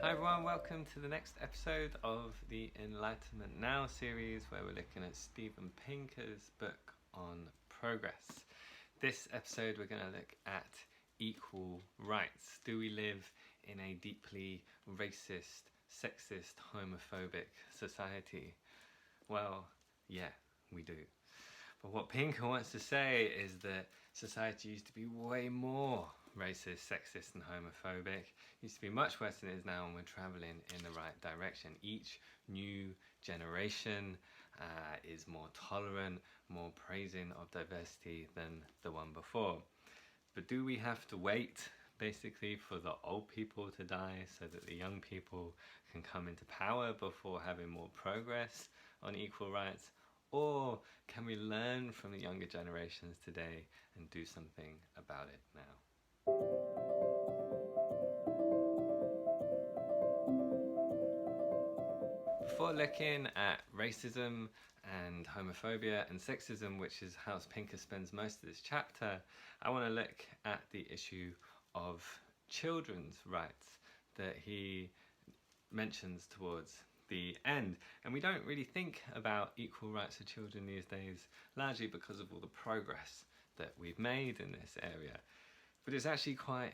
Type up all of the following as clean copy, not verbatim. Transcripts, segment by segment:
Hi everyone, welcome to the next episode of the Enlightenment Now series where we're looking at Steven Pinker's book on progress. This episode we're going to look at equal rights. Do we live in a deeply racist, sexist, homophobic society? Well, yeah, we do. But what Pinker wants to say is that society used to be way more racist, sexist and homophobic. It used to be much worse than it is now, and we're travelling in the right direction. Each new generation is more tolerant, more praising of diversity than the one before. But do we have to wait basically for the old people to die so that the young people can come into power before having more progress on equal rights? Or can we learn from the younger generations today and do something about it now? Before looking at racism and homophobia and sexism, which is how Pinker spends most of this chapter, I want to look at the issue of children's rights that he mentions towards the end. And we don't really think about equal rights for children these days, largely because of all the progress that we've made in this area. But it's actually quite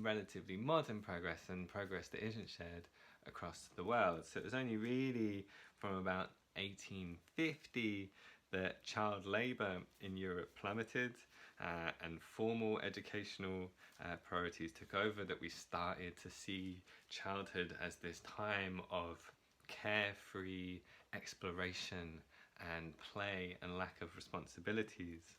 relatively modern progress, and progress that isn't shared across the world. So it was only really from about 1850 that child labour in Europe plummeted and formal educational priorities took over, that we started to see childhood as this time of carefree exploration and play and lack of responsibilities.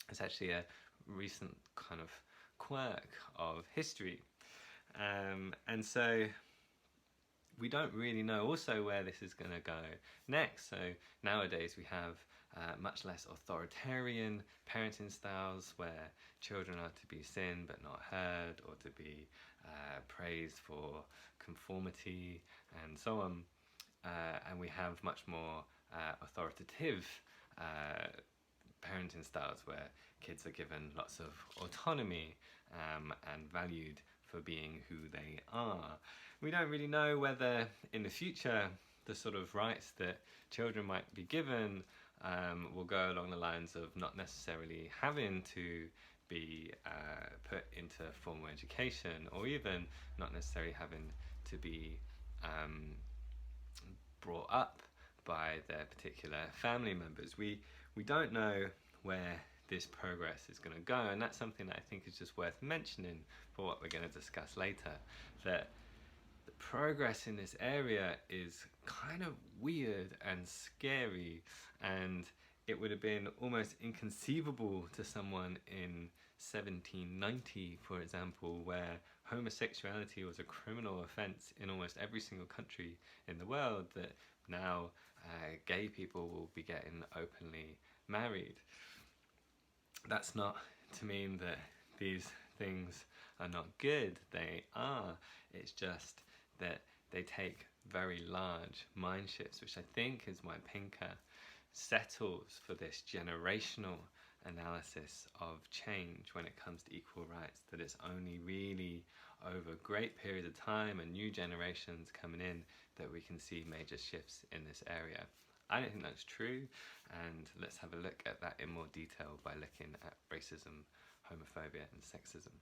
It's actually a recent kind of quirk of history, and so we don't really know also where this is going to go next. So nowadays we have much less authoritarian parenting styles where children are to be seen but not heard, or to be praised for conformity and so on. And we have much more authoritative parenting styles where kids are given lots of autonomy and valued for being who they are. We don't really know whether in the future the sort of rights that children might be given will go along the lines of not necessarily having to be put into formal education, or even not necessarily having to be brought up by their particular family members. We don't know where this progress is going to go, and that's something that I think is just worth mentioning for what we're going to discuss later, that the progress in this area is kind of weird and scary, and it would have been almost inconceivable to someone in 1790, for example, where homosexuality was a criminal offence in almost every single country in the world, that now gay people will be getting openly married. That's not to mean that these things are not good. They are. It's just that they take very large mind shifts, which I think is why Pinker settles for this generational analysis of change when it comes to equal rights, that it's only really over a great period of time and new generations coming in that we can see major shifts in this area. I don't think that's true, and let's have a look at that in more detail by looking at racism, homophobia and sexism.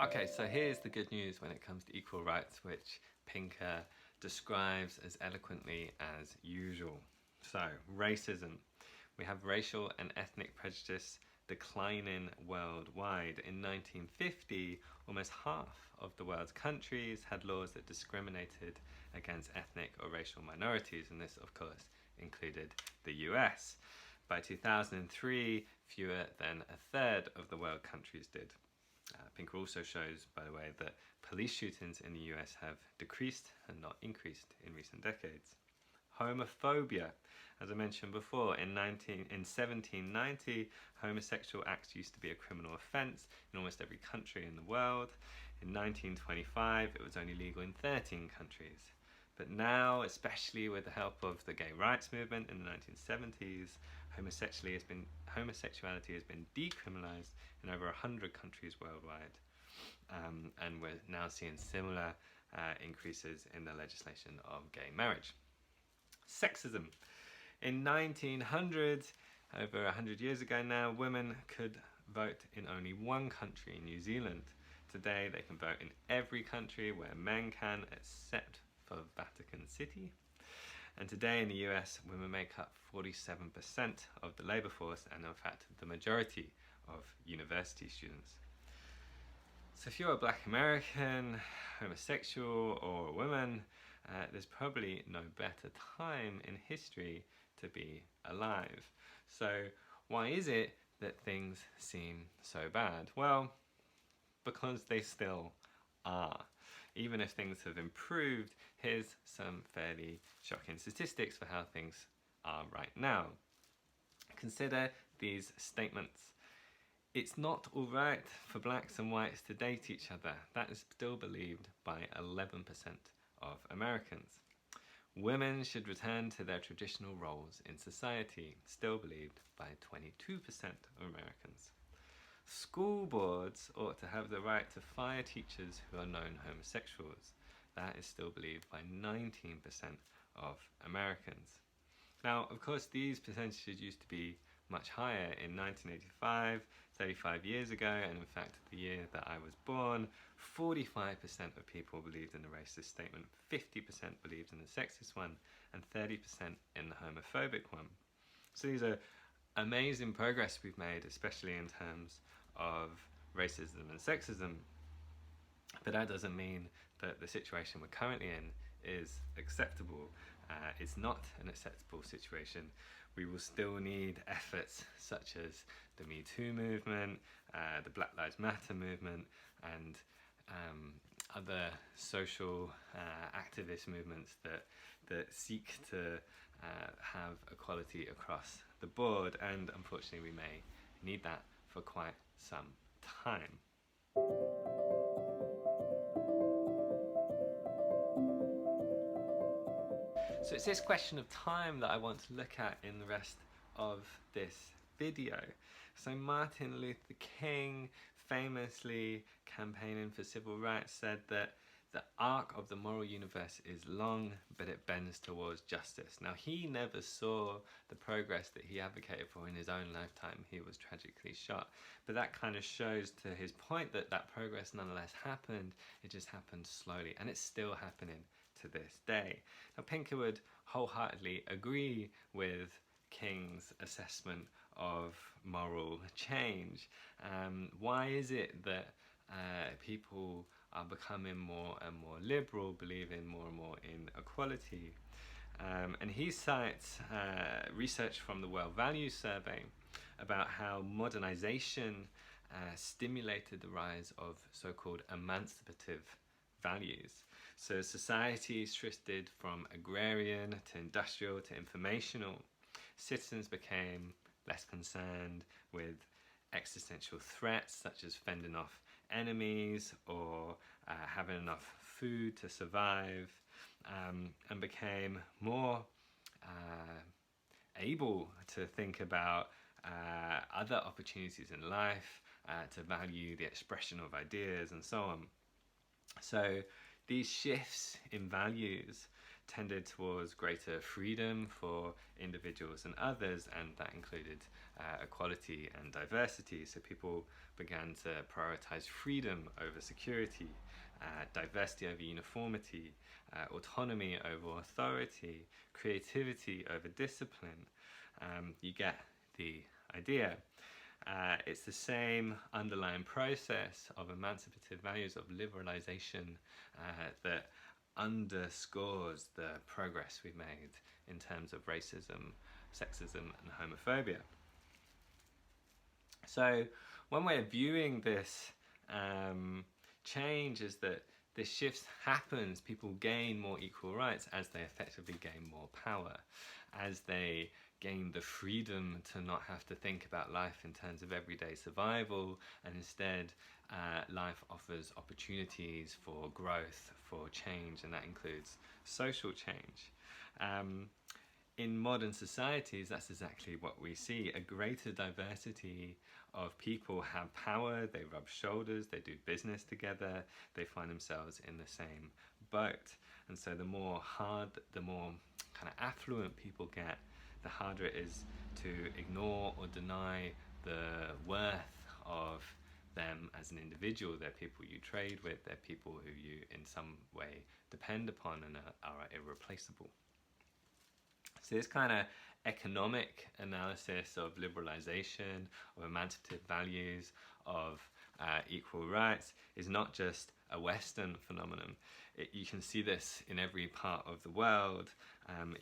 Okay, so here's the good news when it comes to equal rights, which Pinker describes as eloquently as usual. So, racism. We have racial and ethnic prejudice declining worldwide. In 1950, almost half of the world's countries had laws that discriminated against ethnic or racial minorities, and this, of course, included the US. By 2003, fewer than a third of the world countries did. Pinker also shows, by the way, that police shootings in the US have decreased and not increased in recent decades. Homophobia. As I mentioned before, in 1790, homosexual acts used to be a criminal offence in almost every country in the world. In 1925, it was only legal in 13 countries. But now, especially with the help of the gay rights movement in the 1970s, homosexuality has been decriminalized in over 100 countries worldwide. And we're now seeing similar increases in the legislation of gay marriage. Sexism. In 1900, over 100 years ago now, women could vote in only one country, New Zealand. Today they can vote in every country where men can, except for Vatican City. And today in the US, women make up 47% of the labour force and in fact the majority of university students. So if you're a Black American, homosexual or a woman, there's probably no better time in history to be alive. So why is it that things seem so bad? Well, because they still are. Even if things have improved, here's some fairly shocking statistics for how things are right now. Consider these statements. It's not all right for blacks and whites to date each other. That is still believed by 11% of Americans. Women should return to their traditional roles in society, still believed by 22% of Americans. School boards ought to have the right to fire teachers who are known homosexuals. That is still believed by 19% of Americans. Now, of course, these percentages used to be much higher. In 1985, 35 years ago, and in fact the year that I was born, 45% of people believed in the racist statement, 50% believed in the sexist one, and 30% in the homophobic one. So these are amazing progress we've made, especially in terms of racism and sexism. But that doesn't mean that the situation we're currently in is acceptable. It's not an acceptable situation. We will still need efforts such as the Me Too movement, the Black Lives Matter movement, and other social activist movements that seek to have equality across the board. And unfortunately, we may need that for quite some time. So it's this question of time that I want to look at in the rest of this video. So Martin Luther King, famously campaigning for civil rights, said that the arc of the moral universe is long, but it bends towards justice. Now, he never saw the progress that he advocated for in his own lifetime. He was tragically shot. But that kind of shows to his point that that progress nonetheless happened. It just happened slowly, and it's still happening to this day. Now, Pinker would wholeheartedly agree with King's assessment of moral change. Why is it that people are becoming more and more liberal, believing more and more in equality? And he cites research from the World Values Survey about how modernization stimulated the rise of so-called emancipative values. So societies shifted from agrarian to industrial to informational. Citizens became less concerned with existential threats such as fending off enemies or having enough food to survive, and became more able to think about other opportunities in life, to value the expression of ideas and so on. So these shifts in values tended towards greater freedom for individuals and others, and that included equality and diversity. So people began to prioritize freedom over security, diversity over uniformity, autonomy over authority, creativity over discipline. You get the idea. It's the same underlying process of emancipative values, of liberalization, that underscores the progress we've made in terms of racism, sexism, and homophobia. So one way of viewing this change is that this shift happens, people gain more equal rights as they effectively gain more power, as they gained the freedom to not have to think about life in terms of everyday survival, and instead life offers opportunities for growth, for change, and that includes social change. In modern societies, that's exactly what we see. A greater diversity of people have power, they rub shoulders, they do business together, they find themselves in the same boat. And so the more kind of affluent people get, the harder it is to ignore or deny the worth of them as an individual. They're people you trade with, they're people who you in some way depend upon and are irreplaceable. So this kind of economic analysis of liberalization, of emancipative values, of equal rights is not just a Western phenomenon. You can see this in every part of the world.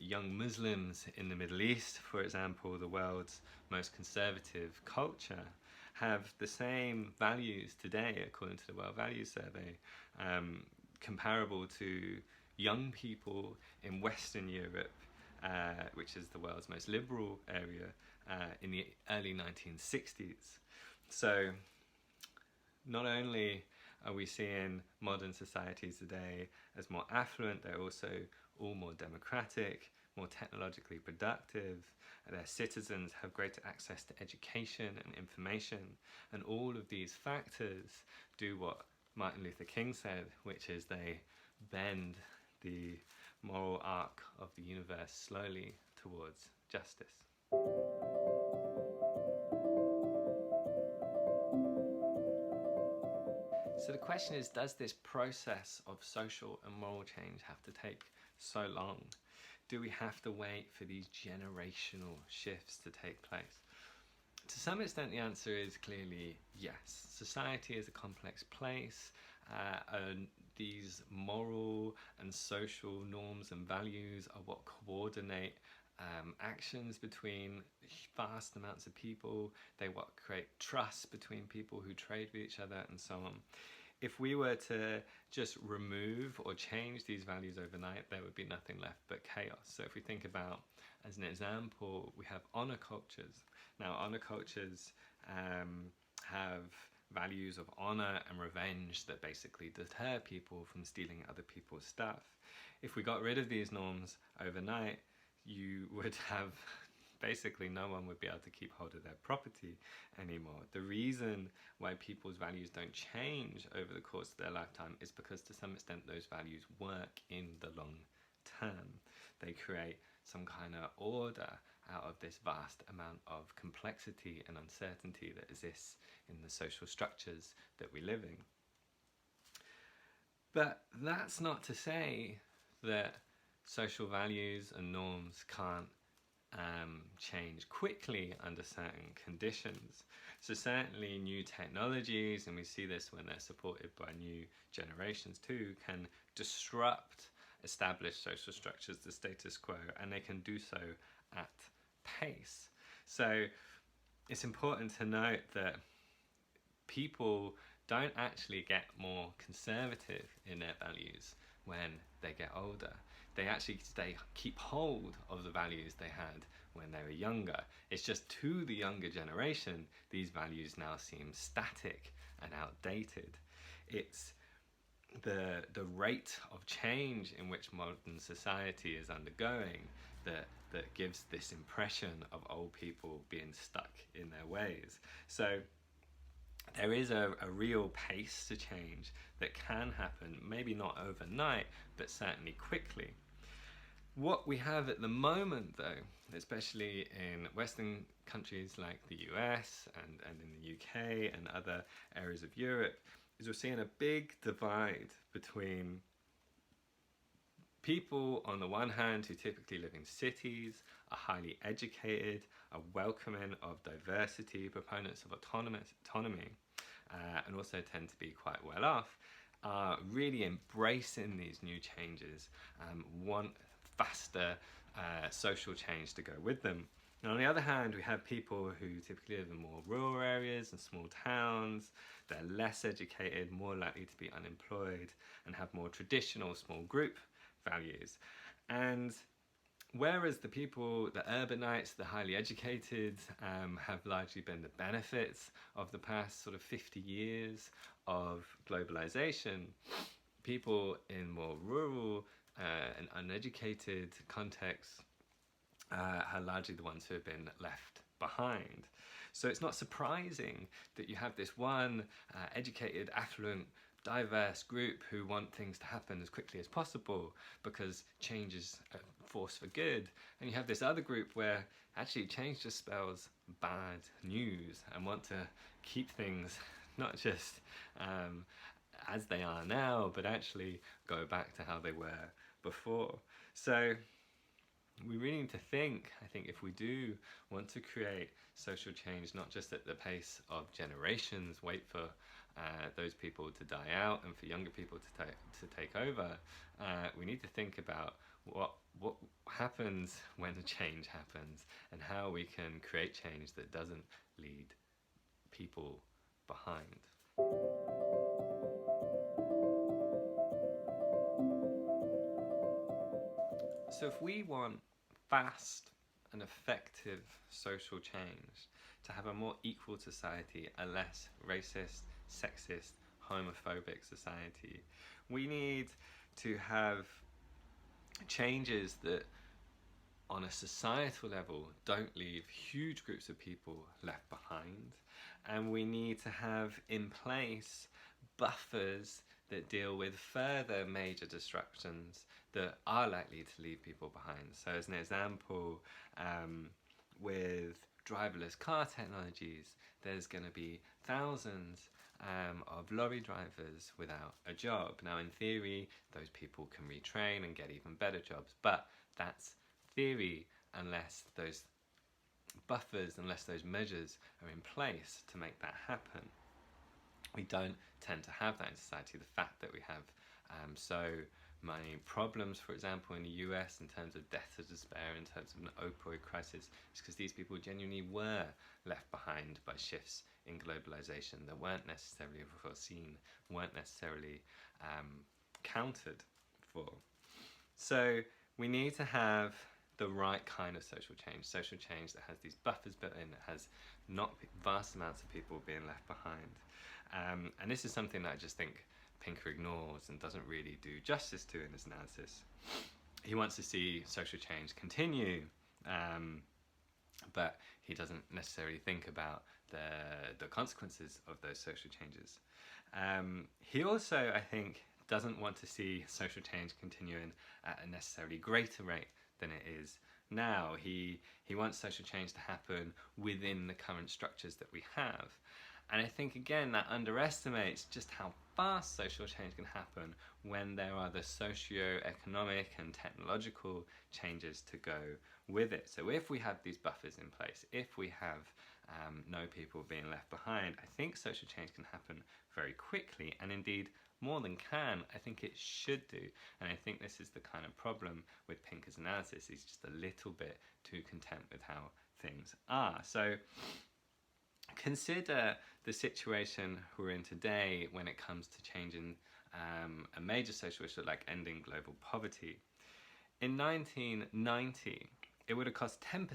Young Muslims in the Middle East, for example, the world's most conservative culture, have the same values today, according to the World Values Survey, comparable to young people in Western Europe, which is the world's most liberal area, in the early 1960s. So not only are we seeing modern societies today as more affluent, they're also all more democratic, more technologically productive, and their citizens have greater access to education and information, and all of these factors do what Martin Luther King said, which is they bend the moral arc of the universe slowly towards justice. So the question is, does this process of social and moral change have to take so long? Do we have to wait for these generational shifts to take place? To some extent, the answer is clearly yes. Society is a complex place. These moral and social norms and values are what coordinate actions between vast amounts of people. They what create trust between people who trade with each other, and so on. If we were to just remove or change these values overnight, there would be nothing left but chaos. So if we think about, as an example, we have honor cultures. Now, honor cultures have values of honor and revenge that basically deter people from stealing other people's stuff. If we got rid of these norms overnight, you would have basically no one would be able to keep hold of their property anymore. The reason why people's values don't change over the course of their lifetime is because to some extent those values work in the long term. They create some kind of order out of this vast amount of complexity and uncertainty that exists in the social structures that we live in. But that's not to say that social values and norms can't change quickly under certain conditions. So certainly new technologies, and we see this when they're supported by new generations too, can disrupt established social structures, the status quo, and they can do so at pace. So it's important to note that people don't actually get more conservative in their values when they get older. They actually keep hold of the values they had when they were younger. It's just to the younger generation, these values now seem static and outdated. It's the rate of change in which modern society is undergoing that gives this impression of old people being stuck in their ways. So there is a real pace to change that can happen, maybe not overnight, but certainly quickly. What we have at the moment, though, especially in Western countries like the US and in the UK and other areas of Europe, is we're seeing a big divide between people on the one hand who typically live in cities, are highly educated, are welcoming of diversity, proponents of autonomy, and also tend to be quite well off, are really embracing these new changes, want faster social change to go with them. And on the other hand, we have people who typically live in more rural areas and small towns. They're less educated, more likely to be unemployed, and have more traditional small group values. And Whereas the people, the urbanites, the highly educated, have largely been the benefits of the past sort of 50 years of globalization, people in more rural and uneducated contexts are largely the ones who have been left behind. So it's not surprising that you have this one educated, affluent, diverse group who want things to happen as quickly as possible because change is a force for good, and you have this other group where actually change just spells bad news and want to keep things not just as they are now, but actually go back to how they were before. So we really need to think, I think, if we do want to create social change, not just at the pace of generations, wait for those people to die out and for younger people to take over, we need to think about what happens when change happens and how we can create change that doesn't lead people behind. So if we want fast and effective social change, to have a more equal society, a less racist, sexist, homophobic society, we need to have changes that on a societal level don't leave huge groups of people left behind, and we need to have in place buffers that deal with further major disruptions that are likely to leave people behind. So as an example, with driverless car technologies, there's going to be thousands of lorry drivers without a job. Now in theory, those people can retrain and get even better jobs, but that's theory unless those buffers, unless those measures are in place to make that happen. We don't tend to have that in society. The fact that we have so many problems, for example, in the US in terms of death of despair, in terms of an opioid crisis, is because these people genuinely were left behind by shifts in globalization that weren't necessarily foreseen, weren't necessarily counted for. So we need to have the right kind of social change that has these buffers built in, that has not vast amounts of people being left behind. And this is something that I just think Pinker ignores and doesn't really do justice to in his analysis. He wants to see social change continue, but he doesn't necessarily think about the consequences of those social changes. He also, I think, doesn't want to see social change continuing at a necessarily greater rate than it is now. He wants social change to happen within the current structures that we have. And I think, again, that underestimates just how fast social change can happen when there are the socio-economic and technological changes to go with it. So if we have these buffers in place, if we have no people being left behind, I think social change can happen very quickly, and indeed more than can, I think it should do. And I think this is the kind of problem with Pinker's analysis. He's just a little bit too content with how things are. So consider the situation we're in today when it comes to changing a major social issue like ending global poverty. In 1990, it would have cost 10%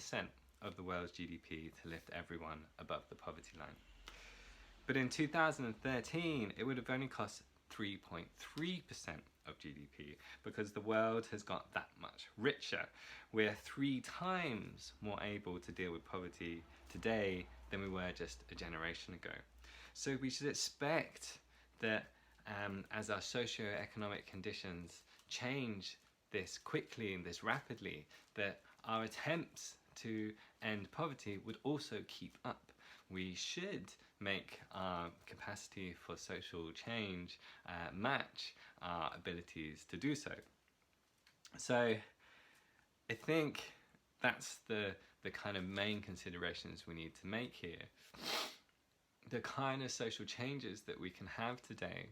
of the world's GDP to lift everyone above the poverty line. But in 2013, it would have only cost 3.3% of GDP, because the world has got that much richer. We're 3 times more able to deal with poverty today than we were just a generation ago. So we should expect that as our socio-economic conditions change this quickly and this rapidly, that our attempts to end poverty would also keep up. We should make our capacity for social change match our abilities to do so. So I think that's the kind of main considerations we need to make here. The kind of social changes that we can have today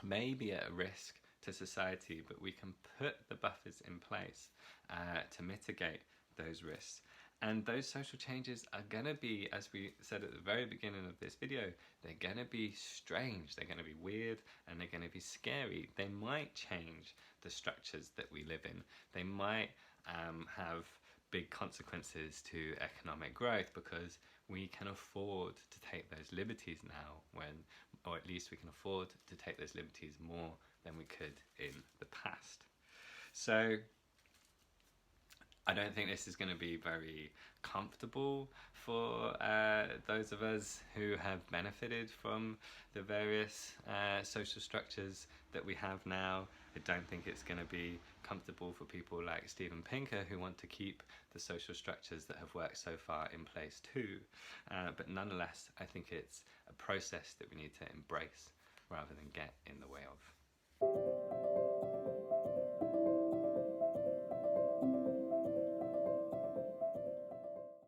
may be at a risk to society, but we can put the buffers in place to mitigate those risks. And those social changes are going to be, as we said at the very beginning of this video, they're going to be strange, they're going to be weird, and they're going to be scary. They might change the structures that we live in. They might have big consequences to economic growth, because we can afford to take those liberties now, or at least we can afford to take those liberties more than we could in the past. So I don't think this is going to be very comfortable for those of us who have benefited from the various social structures that we have now. I don't think it's going to be comfortable for people like Steven Pinker, who want to keep the social structures that have worked so far in place too. But nonetheless, I think it's a process that we need to embrace rather than get in the way of.